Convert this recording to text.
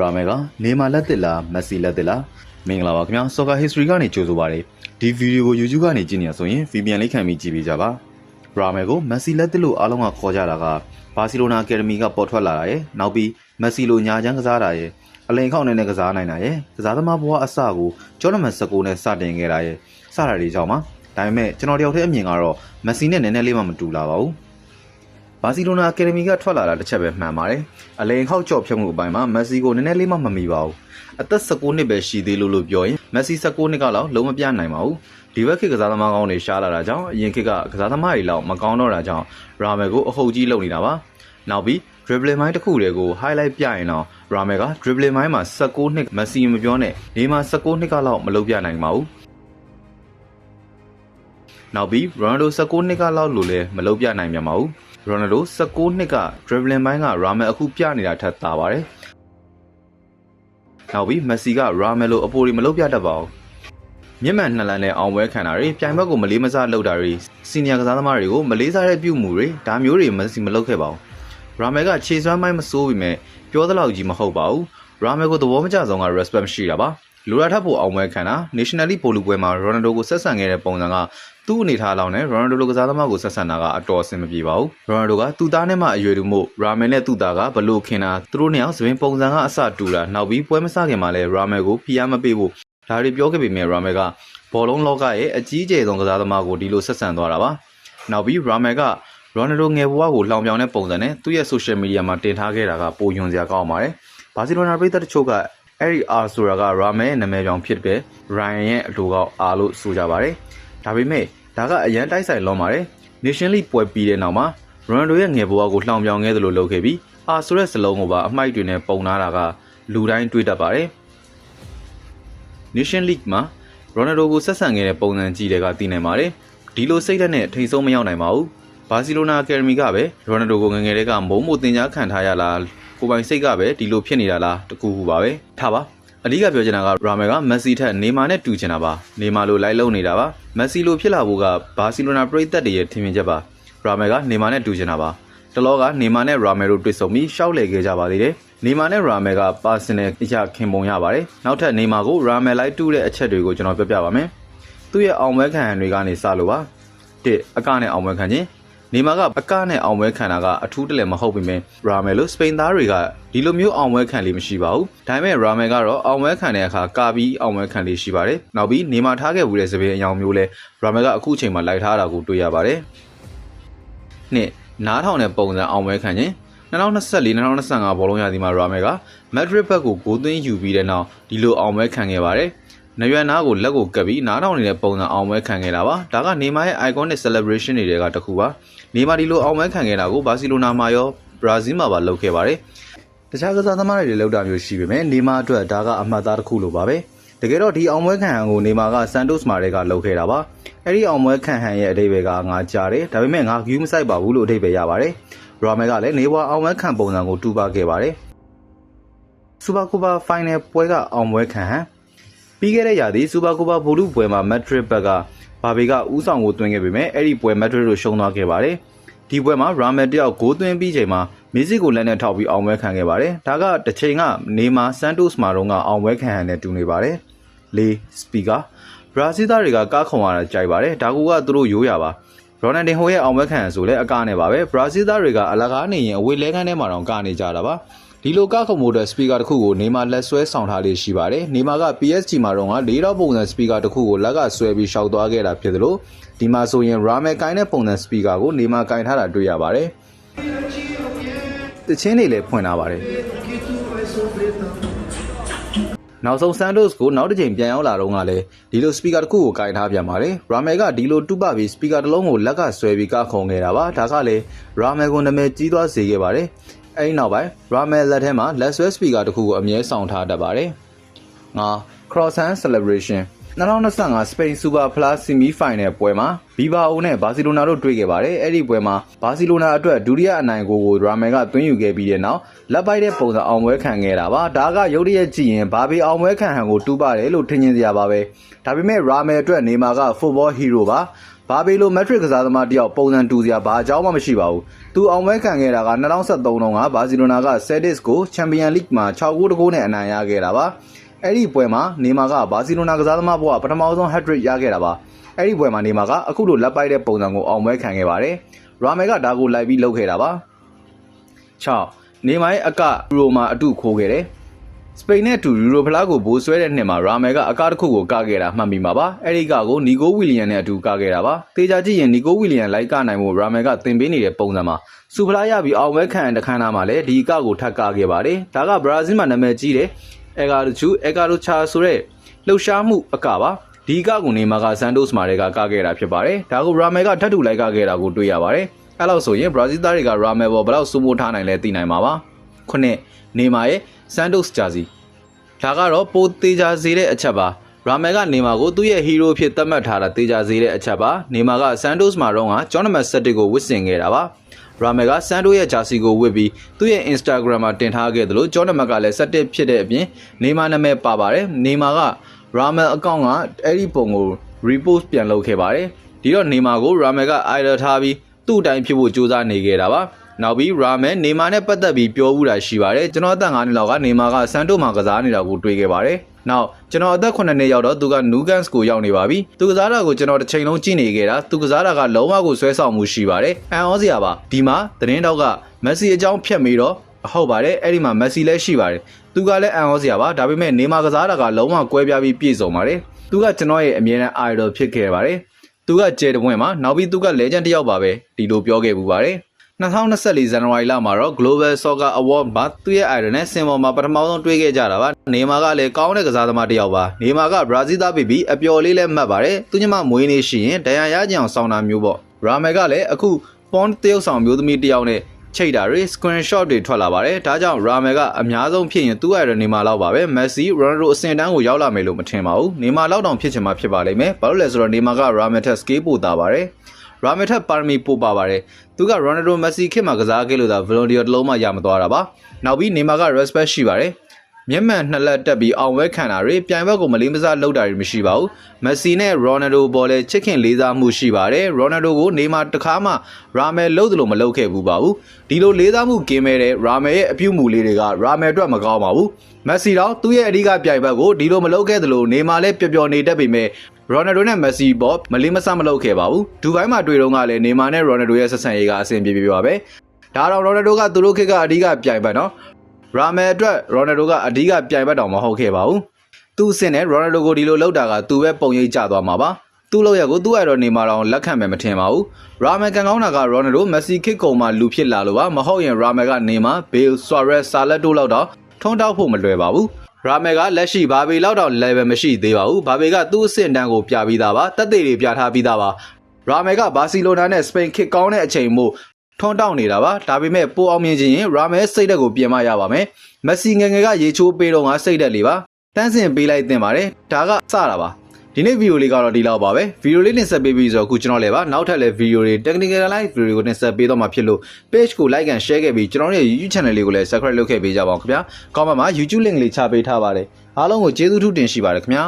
ရာမဲကနေမာလက်တစ်လားမက်ဆီလက်တစ်လားမင်္ဂလာပါခင်ဗျာ Soccer History ကနေကြိုဆိုပါရစေဒီဗီဒီယိုကို YouTube ကနေကြည့်နေရဆိုရင် VPN လေးခံပြီးကြည့်ပေးကြပါရာမဲကိုမက်ဆီလက်တစ်လို့အားလုံးကခေါ်ကြတာကဘာစီလိုနာအကယ်ဒမီကပေါ်ထွက်လာတာရယ်နောက်ပြီးမက်ဆီလိုညာချမ်းကစားတာရယ်အလိန်ခေါက်နဲ့ကစားနိုင်တာရယ်ကစားသမားဘဝအစကိုဂျော်နမန်19နဲ့စတင်ခဲ့တာရယ်စတာတွေကြောင့်ပါဒါပေမဲ့ကျွန်တော်တယောက်တည်းအမြင်ကတော့မက်ဆီနဲ့နည်းနည်းလေးမှမတူလာပါဘူးဘာစီလိုနာအကယ်ဒမီကထွက်လာတာတစ်ချက်ပဲမှန်ပါတယ်အလိန်ခေါက်ကြော့ဖြတ်မှုအပိုင်းမှာမက်ဆီကိုနည်းနည်းလေးမှမမီပါဘူးအသက်19နှစ်ပဲရှိသေးလို့ပြောရင်မက်ဆီ19နှစ်ကလောက်လုံးမပြနိုင်ပါဘူးဒီဘက်ခေတ်ကစားသမားကောင်းတွေရှားလာတာကြောင့်အရင်ခေတ်ကကစားသမားတွေလောက်မကောင်းတော့တာကြောင့်ရာမဲကိုအဟုတ်ကြီးလုပ်နေတာပါနောက်ပြီး dribbling မိုင်းတစ်ခုတည်းကို highlight ပြရင်တော့ရာမဲက dribbling မိုင်းမှာ19နှစ်မက်ဆီမပြောနဲ့နေမှာ19နှစ်ကလောက်မလုပ်ပြနိုင်ပါဘူးနောက်ပြီး Ronaldo 19နှစ်ကလောက်လို့လည်းမလုပ်ပြနိုင်ပြန်ပါဘူး Ronaldo 19နှစ်က dribbling မိုင်းကရာမဲအခုပြနေတာထက်သာပါတယ်နောက်ပြီးမက်ဆီကရာမဲလိုအပိုတွေမလုပ်ပြတတ်ပါဘူးမျက်မှန်နှစ်လမ်းနဲ့အောင်ပွဲခံတာတွေပြိုင်ဘက်ကိုမလေးမစားလုပ်တာတွေစီနီယာကစားသမားတွေကိုမလေးစားတဲ့ပြုမှုတွေဒါမျိုးတွေမက်ဆီမလုပ်ခဲ့ပါဘူးရာမဲကခြေစွမ်းပိုင်းမစိုးပေမဲ့ပြောသလောက်ကြီးမဟုတ်ပါဘူးရာမဲကိုသဘောမကျဆုံးက respect မရှိတာပါလူရထပ်ဖို့အောင်ပွဲခံတာ National League ပိုလူပွဲမှာ Ronaldo ကိုဆက်ဆံခဲ့တဲ့ပုံစံကသူ့အနေထားလောက်နဲ့ Ronaldo လိုကစားသမားကိုဆက်ဆံတာကအတော်အဆင်မပြေပါဘူး Ronaldo ကသူ့သားနဲ့မှအရွယ်တူမို့ Ramen နဲ့သူ့သားကဘလို့ခင်တာသူတို့နှစ်ယောက်သပင်ပုံစံကအစတူတာနောက်ပြီးပွဲမစခင်မှာလဲ Ramen ကိုဖိအားမပေးဖို့ဒါတွေပြောခဲ့ပေမဲ့ Ramen ကဘောလုံးလောကရဲ့အကြီးကျယ်ဆုံးကစားသမားကိုဒီလိုဆက်ဆံသွားတာပါနောက်ပြီး Ramen က Ronaldo ငယ်ဘဝကိုလှောင်ပြောင်တဲ့ပုံစံနဲ့သူ့ရဲ့ social media မှာတင်ထားခဲ့တာကပိုယွန်စရာကောင်းပါတယ်ဘာစီလိုနာပရိသတ်တချို့ကအဲ့ဒီ R ဆိုတာက Ramen ရဲ့နာမည်ကြောင့်ဖြစ်တဲ့ Ryan ရဲ့အတူကောက် R လို့ဆိုကြပါတယ်ဒါပေမဲ့ဒါကအရန်တိုက်ဆိုင်လွန်ပါတယ် Nation League ပွဲပြီးတဲ့နောက်မှာ Ronaldo ရဲ့ငယ်ဘဝကိုလှောင်ပြောင်ခဲ့သလိုလုပ်ခဲ့ပြီး R ဆိုတဲ့စလုံးကိုပါအမိုက်တွေနဲ့ပုံနာတာကလူတိုင်းတွေးတတ်ပါတယ် Nation League မှာ Ronaldo ကိုဆက်ဆံခဲ့တဲ့ပုံစံကြည့်တဲ့ကသိနိုင်ပါတယ်ဒီလိုစိတ်ဓာတ်နဲ့ထိန်ဆုံးမရောက်နိုင်ပါဘူးဘာစီလိုနာအကယ်ဒမီကပဲ Ronaldo ကိုငယ်ငယ်လေးကမုံမို့တင် जा ခံထားရလားကိုပိုင်စိတ်ကပဲဒီလိုဖြစ်နေတာလားတကူကူပါပဲထားပါအဓိကပြောချင်တာကရာမဲကမက်ဆီထက်နေမာနဲ့တူချင်တာပါနေမာလိုလိုက်လုံးနေတာပါမက်ဆီလိုဖြစ်လာဖို့ကဘာစီလိုနာပရိသတ်တွေရဲ့ထင်မြင်ချက်ပါရာမဲကနေမာနဲ့တူချင်တာပါတလောကနေမာနဲ့ရာမဲတို့တွေ့ဆုံပြီးရှောက်လေခဲ့ကြပါသေးတယ်နေမာနဲ့ရာမဲကပါစနယ်အရာခင်ပုံရပါတယ်နောက်ထပ်နေမာကိုရာမဲလိုက်တူတဲ့အချက်တွေကိုကျွန်တော်ပြောပြပါမယ်သူ့ရဲ့အောင်ပွဲခံဟန်တွေကနေစလို့ပါ1အကနဲ့အောင်ပွဲခံခြင်းနေမာကအကနဲ့အောင်ပွဲခံတာကအထူးတလည်းမဟုတ်ပေမဲ့ရာမဲလိုစပိန်သားတွေကဒီလိုမျိုးအောင်ပွဲခံလေးမရှိပါဘူးဒါပေမဲ့ရာမဲကတော့အောင်ပွဲခံတဲ့အခါကာပြီးအောင်ပွဲခံလေးရှိပါတယ်နောက်ပြီးနေမာထားခဲ့မှုတဲ့စပင်းအယောင်မျိုးလဲရာမဲကအခုချိန်မှာလိုက်ထားတာကိုတွေ့ရပါတယ်နှစ်နားထောင်တဲ့ပုံစံအောင်ပွဲခံခြင်း2024-2025ဘောလုံးရာသီမှာရာမဲကမက်ဒရစ်ဘက်ကိုဂိုးသွင်းယူပြီးတဲ့နောက်ဒီလိုအောင်ပွဲခံခဲ့ပါတယ်နရွယ်နားကိုလက်ကိုကပ်ပြီးနားထောင်နေတဲ့ပုံစံအောင်ပွဲခံခဲ့တာပါဒါကနေမာရဲ့ iconic celebration တွေကတခုပါနေမာဒီလိုအောင်ပွဲခံခဲ့တာကိုဘာစီလိုနာမှာရောဘရာဇီးမှာပါလုပ်ခဲ့ပါတယ်တခြားကစားသမားတွေလောက်တာမျိုးရှိပေမဲ့နေမာအတွက်ဒါကအမှတ်သားတစ်ခုလိုပါပဲတကယ်တော့ဒီအောင်ပွဲခံဟန်ကိုနေမာကဆန်တိုစ်မာတွေကလုပ်ခဲ့တာပါအဲ့ဒီအောင်ပွဲခံဟန်ရဲ့အဓိပ္ပာယ်ကငါကြားတယ်ဒါပေမဲ့ငါဂယူးမဆိုင်ပါဘူးလို့အဓိပ္ပာယ်ရပါတယ်ရာမဲကလည်းနေဘွားအောင်ပွဲခံပုံစံကိုတူပါခဲ့ပါတယ်စူပါကူပါဖိုင်နယ်ပွဲကအောင်ပွဲခံဟန်ပြီးခဲ့တဲ့ရာသီစူပါကူပါဗိုလ်လုပွဲမှာမက်ဒရစ်ဘက်ကဘာဘေကဥဆောင်ကိုသွင်းခဲ့ပေမဲ့အဲ့ဒီပွဲမက်ဒရစ်တို့ရှုံးသွားခဲ့ပါတယ်ဒီပွဲမှာရာမဲတယောက်ဂိုးသွင်းပြီးချိန်မှာမီဆီကိုလက်နဲ့ထောက်ပြီးအောင်ပွဲခံခဲ့ပါတယ်ဒါကတစ်ချိန်ကနေမာဆန်တိုစ်မာတုန်းကအောင်ပွဲခံဟန်နဲ့တူနေပါတယ်၄စပီကာဘရာဇီးသားတွေကကားခုံရတာကြိုက်ပါတယ်ဒါကူကသူတို့ရိုးရပါရိုနယ်ဒင်ဟိုရဲ့အောင်ပွဲခံဟန်ဆိုလဲအကားနဲ့ပါပဲဘရာဇီးသားတွေကအလကားနေရင်အဝေးလဲခန်းထဲမှာတော့ကနေကြတာပါဒီလိုကားခုံမှုတဲ့စပီကာတစ်ခုကိုနေမာလက်ဆွဲဆောင်ထားလေးရှိပါတယ်နေမာက PSG မှာတော့၄တော့ပုံစံစပီကာတစ်ခုကိုလက်ကဆွဲပြီးရှောက်သွားခဲ့တာဖြစ်သလိုဒီမှာဆိုရင်ရာမဲကိုင်းတဲ့ပုံစံစပီကာကိုနေမာကိုင်းထားတာတွေ့ရပါတယ်တချင်းတွေလည်းဖွင့်ထားပါတယ်နောက်ဆုံးဆန်တိုစ်ကိုနောက်တစ်ချိန်ပြန်ရောက်လာတော့ကလည်းဒီလိုစပီကာတစ်ခုကိုကိုင်ထားပြန်ပါတယ်ရာမဲကဒီလိုတူပပြီးစပီကာတစ်လုံးကိုလက်ကဆွဲပြီးကခုံခဲ့တာပါဒါကလည်းရာမဲကိုနာမည်ကြီးသွားစေခဲ့ပါတယ်အဲဒီနောက်ပိုင်းရာမဲလက်ထဲမှာလက်ဆွဲစပီကာတစ်ခုကိုအမြဲဆောင်ထားတတ်ပါတယ်ငါ Croissant Celebration 2025 Spain Super Plus Semi Final ပွဲမှာဘီဘာအိုနဲ့ဘာစီလိုနာတို့တွေ့ခဲ့ပါတယ်အဲ့ဒီပွဲမှာဘာစီလိုနာအတွက်ဒုတိယအနိုင်ကိုရာမဲကသွင်းယူခဲ့ပြီးတဲ့နောက်လက်ပိုက်တဲ့ပုံစံအောင်ပွဲခံခဲ့တာပါဒါကရုပ်ရည်ကြည့်ရင်ဘာဘေအောင်ပွဲခံဟန်ကိုတူးပါတယ်လို့ထင်မြင်စရာပါပဲဒါပေမဲ့ရာမဲအတွက်နေမာက football hero ပါဘာ ဘာပေလိုမက်ထရစ်ကစားသမားတယောက်ပုံစံတူစရာဘာအကြောင်းမှမရှိပါဘူး။သူအောင်ပွဲခံခဲ့တာက2013တုန်းကဘာစီလိုနာကဆယ်ဒစ်ကိုချန်ပီယံလိဂ်မှာ6-2နဲ့အနိုင်ရခဲ့တာပါ။အဲ့ဒီပွဲမှာနေမာကဘာစီလိုနာကစားသမားဘဝပထမဆုံးဟက်ထရစ်ရခဲ့တာပါ။အဲ့ဒီပွဲမှာနေမာကအခုလိုလက်ပိုက်တဲ့ပုံစံကိုအောင်ပွဲခံခဲ့ပါတယ်။ရာမယ်ကဒါကိုလိုက်ပြီးလုပ်ခဲ့တာပါ။6နေမာရဲ့အကယူရိုမှာအတူခိုးခဲ့တယ်။စပိန်နဲ့တူယူရိုဖလားကိုဘိုးဆွဲတဲ့နှစ်မှာရာမယ်ကအကားတစ်ခုကိုကခဲ့တာမှတ်မိမှာပါ။အဲ့ဒီကကိုနီကိုဝီလီယံနဲ့အတူကခဲ့တာပါ။တေချာကြည့်ရင်နီကိုဝီလီယံလိုက်ကနိုင်မှုရာမယ်ကတင်ပေးနေတဲ့ပုံစံမှာစူဖလားရပြီးအောင်ပွဲခံတဲ့ခန်းသားမှာလည်းဒီကကိုထပ်ကခဲ့ပါတယ်။ဒါကဘရာဇီးမှာနာမည်ကြီးတဲ့အဂါဒိုချာဆိုတဲ့လှုပ်ရှားမှုအကပါ။ဒီကကိုနေမာကဆန်တိုးစ်မှာတွေကခဲ့တာဖြစ်ပါတယ်။ဒါကိုရာမယ်ကထပ်တူလိုက်ကခဲ့တာကိုတွေ့ရပါတယ်။အဲ့လောက်ဆိုရင်ဘရာဇီးသားတွေကရာမယ်ပေါ်ဘယ်လောက်စိုးမိုးထားနိုင်လဲသိနိုင်မှာပါ။ခုနှစ်နေမာရဲ့ဆန်တိုးစ်ဂျာစီဒါကတော့ပိုသေးချာစေတဲ့အချက်ပါရာမယ်ကနေမာကိုသူ့ရဲ့ဟီးရိုးဖြစ်သတ်မှတ်ထားတာသေးချာစေတဲ့အချက်ပါနေမာကဆန်တိုးစ်မှာတော့ဂျွန်နမတ်7ကိုဝစ်ဆင်ခဲ့တာပါရာမယ်ကဆန်တိုးရဲ့ဂျာစီကိုဝစ်ပြီးသူ့ရဲ့ Instagram မှာတင်ထားခဲ့တယ်လို့ဂျွန်နမတ်ကလည်း7ဖြစ်တဲ့အပြင်နေမာနာမည်ပါပါတယ်နေမာကရာမယ်အကောင့်ကအဲ့ဒီပုံကို repost ပြန်လုပ်ခဲ့ပါတယ်ဒီတော့နေမာကိုရာမယ်က idol ထားပြီးသူ့အတိုင်းဖြစ်ဖို့ကြိုးစားနေခဲ့တာပါနောက်ပြီးရာမယ်နေမာနဲ့ပတ်သက်ပြီးပြောဘူးတာရှိပါတယ်ကျွန်တော်အသက်9နှစ်လောက်ကနေမာကဆန်တိုမှာကစားနေတာကိုတွေ့ခဲ့ပါတယ်နောက်ကျွန်တော်အသက်9နှစ်ရောက်တော့သူကနူကန်စ်ကိုရောက်နေပါပြီသူကစားတာကိုကျွန်တော်တစ်ချိန်လုံးကြည့်နေခဲ့တာသူကစားတာကလုံးဝကိုဆွဲဆောင်မှုရှိပါတယ်အန်ဩစရာပါဒီမှာသတင်းတောက်ကမက်ဆီအကြောင်းဖြတ်ပြီးတော့ဟုတ်ပါတယ်အဲ့ဒီမှာမက်ဆီလည်းရှိပါတယ်သူကလည်းအန်ဩစရာပါဒါပေမဲ့နေမာကစားတာကလုံးဝကွဲပြားပြီးပြည့်စုံပါတယ်သူကကျွန်တော်ရဲ့အမြဲတမ်း idol ဖြစ်ခဲ့ပါတယ်သူကကျဲတပွင့်မှာနောက်ပြီးသူက legend တစ်ယောက်ပါပဲဒီလိုပြောခဲ့ပူပါတယ်2024ဇန်နဝါရီလမှာတော့ Global Soccer Award မှာသူ့ရဲ့ idol နဲ့စင်ပေါ်မှာပထမဆုံးတွေ့ခဲ့ကြတာပါနေမာကလည်းကောင်းတဲ့ကစားသမားတစ်ယောက်ပါနေမာကဘရာဇီးသားဖြစ်ပြီးအပျော်လေးလည်းမှတ်ပါတယ်သူညမမွေးနေ့ရှိရင်ဒဏ်ရာရကြအောင်ဆောင်းတာမျိုးပေါ့ရာမယ်ကလည်းအခု Pond တရုတ်ဆောင်မျိုးသမီးတစ်ယောက်နဲ့ချိတ်တာတွေ screenshot တွေထွက်လာပါတယ်ဒါကြောင့်ရာမယ်ကအများဆုံးဖြစ်ရင်သူ့ idol နေမာလောက်ပါပဲ Messi Ronaldo အဆင့်တန်းကိုရောက်လာမယ်လို့မထင်ပါဘူးနေမာလောက်တောင်ဖြစ်ချင်မှဖြစ်ပါလိမ့်မယ်ဘာလို့လဲဆိုတော့နေမာကရာမယ်ထက် scale ပိုတာပါတယ်ရာမယ်ထက်ပါရမီပိုပါပါတယ်သူကရိုနယ်ဒိုမက်ဆီခေတ်မှာကစားခဲ့လို့သာဗီလိုဒီယိုတစ်လုံးမှရမသွားတာပါနောက်ပြီးနေမာက respect ရှိပါတယ်မျက်မှန်နှစ်လက်တက်ပြီးအောင်ဝဲခံတာတွေပြိုင်ဘက်ကိုမလေးမစားလှုပ်တာတွေမရှိပါဘူးမက်ဆီနဲ့ရိုနယ်ဒိုပေါ်လဲချစ်ခင်လေးစားမှုရှိပါတယ်ရိုနယ်ဒိုကိုနေမာတခါမှရာမယ်လှုပ်တယ်လို့မလှုပ်ခဲ့ဘူးပါဘူးဒီလိုလေးစားမှုကင်းမဲ့တဲ့ရာမယ်ရဲ့အပြုတ်မှုလေးတွေကရာမယ်အတွက်မကောင်းပါဘူးမက်ဆီတော့သူ့ရဲ့အဓိကပြိုင်ဘက်ကိုဒီလိုမလှုပ်ခဲ့တယ်လို့နေမာလည်းပျော်ပျော်နေတတ်ပေမဲ့ရိုနယ်ဒိုနဲ့မက်ဆီပေါ်မလေးမစားမလုပ်ခဲ့ပါဘူးဒူဘိုင်းမှာတွေ့တော့ကလည်းနေမာနဲ့ရိုနယ်ဒိုရဲ့ဆက်ဆံရေးကအဆင်ပြေပါပဲဒါတော့ရိုနယ်ဒိုကသူတို့ခေတ်ကအဓိကပြိုင်ဘက်နော်ရာမယ်အတွက်ရိုနယ်ဒိုကအဓိကပြိုင်ဘက်တောင်မဟုတ်ခဲ့ပါဘူးသူ့အဆင့်နဲ့ရိုနယ်ဒိုကိုဒီလိုလောက်တာကသူပဲပုံရိပ်ကျသွားမှာပါသူ့လောက်ရကိုသူ့အဲ့တော့နေမာတော့လက်ခံမယ်မထင်ပါဘူးရာမယ်ကန်ကောင်းတာကရိုနယ်ဒိုမက်ဆီခေတ်ကုံမှာလူဖြစ်လာလို့ပါမဟုတ်ရင်ရာမယ်ကနေမာဘေးဆွာရက်ဆာလက်တိုးလောက်တော့ထုံးတောက်ဖို့မလွယ်ပါဘူးရာမယ်ကလက်ရှိဘာဘေလောက်တော့ level မရှိသေးပါဘူးဘာဘေကသူ့အဆင့်တန်းကိုပြပြီးသားပါတက်သေးတွေပြထားပြီးသားပါရာမယ်ကဘာစီလိုနာနဲ့စပိန်ခေတ်ကောင်းတဲ့အချိန်မို့ထွန်းတောက်နေတာပါဒါပေမဲ့ပိုအောင်မြင်ခြင်းရင်ရာမယ်စိတ်ဓာတ်ကိုပြင်မရပါမယ်မက်ဆီငယ်ငယ်ကရေချိုးပေးတော့ငါစိတ်ဓာတ်လေးပါတန်းစင်ပေးလိုက်တင်ပါတယ်ဒါကစတာပါဒီနေ့ဗီဒီယိုလေးကတော့ဒီလောက်ပါပဲဗီဒီယိုလေးတင်ဆက်ပေးပြီးဆိုတော့အခုကျွန်တော်လည်းပါနောက်ထပ်လည်းဗီဒီယိုတွေ technical live ဗီဒီယိုကိုတင်ဆက်ပေးတော့မှာဖြစ်လို့ page ကို like and share ခဲ့ပြီးကျွန်တော်ရဲ့ YouTube channel လေးကိုလည်း subscribe လုပ်ခဲ့ပေးကြပါဦးခင်ဗျာ comment မှာ YouTube link လေးချပေးထားပါတယ်အားလုံးကိုကျေးဇူးထူးတင်ရှိပါတယ်ခင်ဗျာ